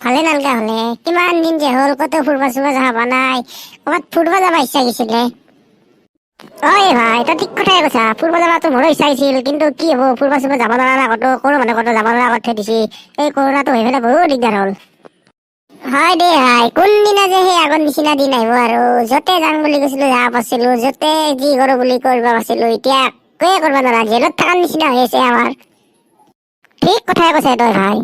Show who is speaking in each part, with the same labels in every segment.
Speaker 1: ভালে নালগা হলে কিমান দিন যে হল কত ফুৰবা চুৰবা যাবা নাই ক'ৰবাত ফুৰবা যাবা ইচ্ছা গৈছিলে ঐ ভাই তই ঠিক কথাই কৈছা ফুৰবা যাবাতো মোৰো ইচ্ছা হৈছিল কিন্তু কি হব ফুৰবা চুৰবা যাব নোৱাৰা কতো কৰো মানে কতো যাব নোৱাৰা কৰি থৈ দিছি এই কৰোণাটো হৈ পেলাই বহুত দিগদাৰ হ'ল হয় দে ভাই কোনদিনা যে সেই আগৰ নিচিনা দিন আহিব আৰু য'তে যাম বুলি কৈছিলো যাব পাৰিছিলো য'তে যি কৰো বুলি কৰিব পাৰিছিলো এতিয়া একোৱে কৰিব নোৱাৰা জেলত থকাৰ নিচিনা হৈ আছে আমাৰ ঠিক কথাই কৈছে তই ভাই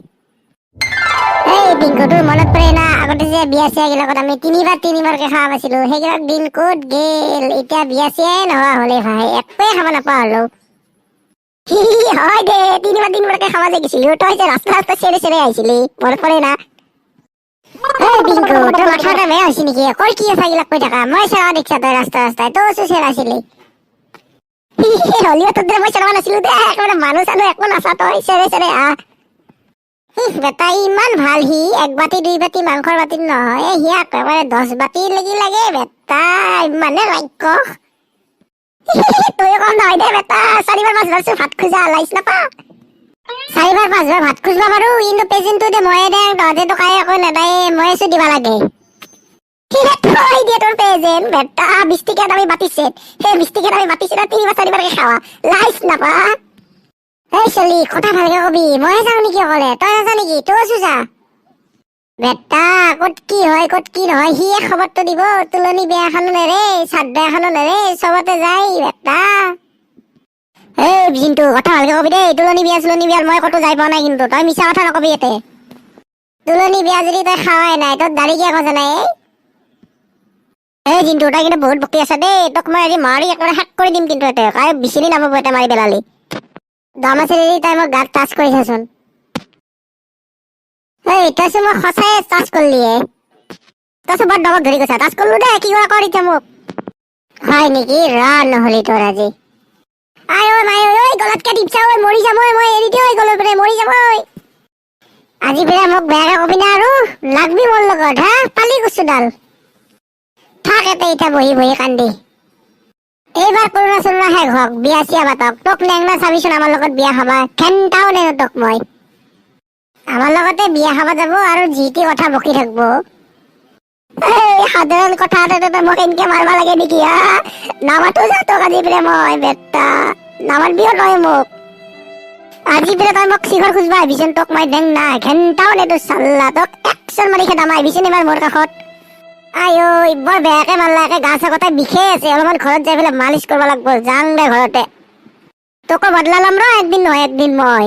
Speaker 1: এই পিংকুটোৰ মনত পৰে না আগতে যে বিয়া চিয়া গিলাকত আমি তিনিবাৰকে খাব পাইছিলো সেইবিলাক দিন ক'ত গেল এতিয়া বিয়া চিয়াই নোহোৱা হলে ভাই একোৱে খাব নাপোৱা হলো হয় দে তিনিবাৰকে খাব যে গৈছিলো তই যে ৰাস্তা চেৰে চেৰে আহিছিলি মনত পৰে না এই পিংকু তোৰ মাথা এটা বেয়া হৈছে নেকি কৈ কি আছা গিলাক কৈ থাকা মই চাৱা দেখিছা তই ৰাস্তাই তই চেৰাইছিলি হলিও তোৰ দৰে মই চেৰাৱা নাছিলো দে একেবাৰে মানুহ চানুহ একো নাচা তই চেৰে চেৰে আহ বেটা ইমান ভাল সি এক বাতি দুই বাতি মাংসৰ বাতিত নহয় সি একেবাৰে 10 বাতি লাগি লাগে বেটা ইমানে লাগ্য তই কম নহয় দে বেটা 4 বাৰ 5 বাৰ ভাত খোজা লাইছ নাপা 4 বাৰ 5 বাৰ ভাত খুজবা পাৰো কিন্তু পেজেণ্টটো দে ময়ে দে তহঁতে তো কাই একো নেদায় ময়ে চো দিবা লাগে থৈ দিয়ে তোৰ পেজেণ্ট বেটা 20 টকীয়া দামী বাতিছে সেই 20 টকীয়া দামী বাতিছে 3 বাৰ 4 বাৰকে খাৱা লাইছ নাপা এই চলি কথা ভালকে কবি ময়ে যাওঁ নেকি অকলে তই নাযা নেকি তই আছো যা বেটা ক'ত কি হয় ক'ত কি নহয় সিয়ে খবৰটো দিব তুলনি বিয়া এখনো নেৰে শ্ৰাদ্ধ এখনো নেৰে চবতে যায় বেটা এই জিন্তু কথা ভালকে কবি দেই তুলনি বিয়াৰ মই ক'তো যাই পোৱা নাই কিন্তু তই মিছা কথা নকবি ইয়াতে তুলনি বিয়া যদি তই খাৱাই নাই তোৰ দাড়ি কিয় গজা নাই এই জিন্তু তই কিন্তু বহুত বকি আছা দেই তোক মই আজি মাৰি একেবাৰে শেষ কৰি দিম কিন্তু ইয়াতে কাই বিচনি নাপাব এটা মাৰি পেলালি দম আছে যদি তই মোক গাত টাচ কৰিছাচোন এই তইচোন মোক সঁচাই টাচ কৰিলিয়ে তইচোন বৰ দমক ধৰি গৈছা টাচ কৰিলো দে কি কৰা কৰ এতিয়া মোক হয় নেকি ৰা নহলি তোৰ আজি আই ঐ মাই ঐ গলাতকে টিপছা ঐ মৰি যাম ঐ মই এৰি দিওঁ গলৰ পৰা মৰি যাম ঐ আজি পেলাই মোক বেয়াকে কবি না আৰু লাগবি মোৰ লগত হা পালি কচুডাল থাক এতে এতিয়া বহি বহি কান্দি এইবাৰ কৰোণা চৰোণা শেষ হওক বিয়া চিয়া পাতক তোক নেংনা চাবিচোন আমাৰ লগত বিয়া খাবা ঘেণ্টাও নেনো তোক মই আমাৰ লগতে বিয়া খাবা যাব আৰু যি টি কথা বকি থাকবো সাধাৰণ কথা এটা মোক এনেকে মাৰবা লাগে নেকি হা নামাতো যা তোক আজি পেলাই মই বেটা নামাৰবিও তই মোক আজি পেলাই তই মোক শিখৰ খুজবা আহিবিচোন তোক মই দেং না ঘেণ্টাও নেতো চাল্লা তোক একচন মাৰি খেদাম আহিবিচোন এবাৰ মোৰ কাষত আই ঐ বৰ বেয়াকে মাৰলা একে গা চা গোটেই বিষেই আছে অলপমান ঘৰত যাই পেলাই মালিচ কৰিব লাগব যাং দে ঘৰতে তোকো বদলা লম ৰ একদিন নহয় একদিন মই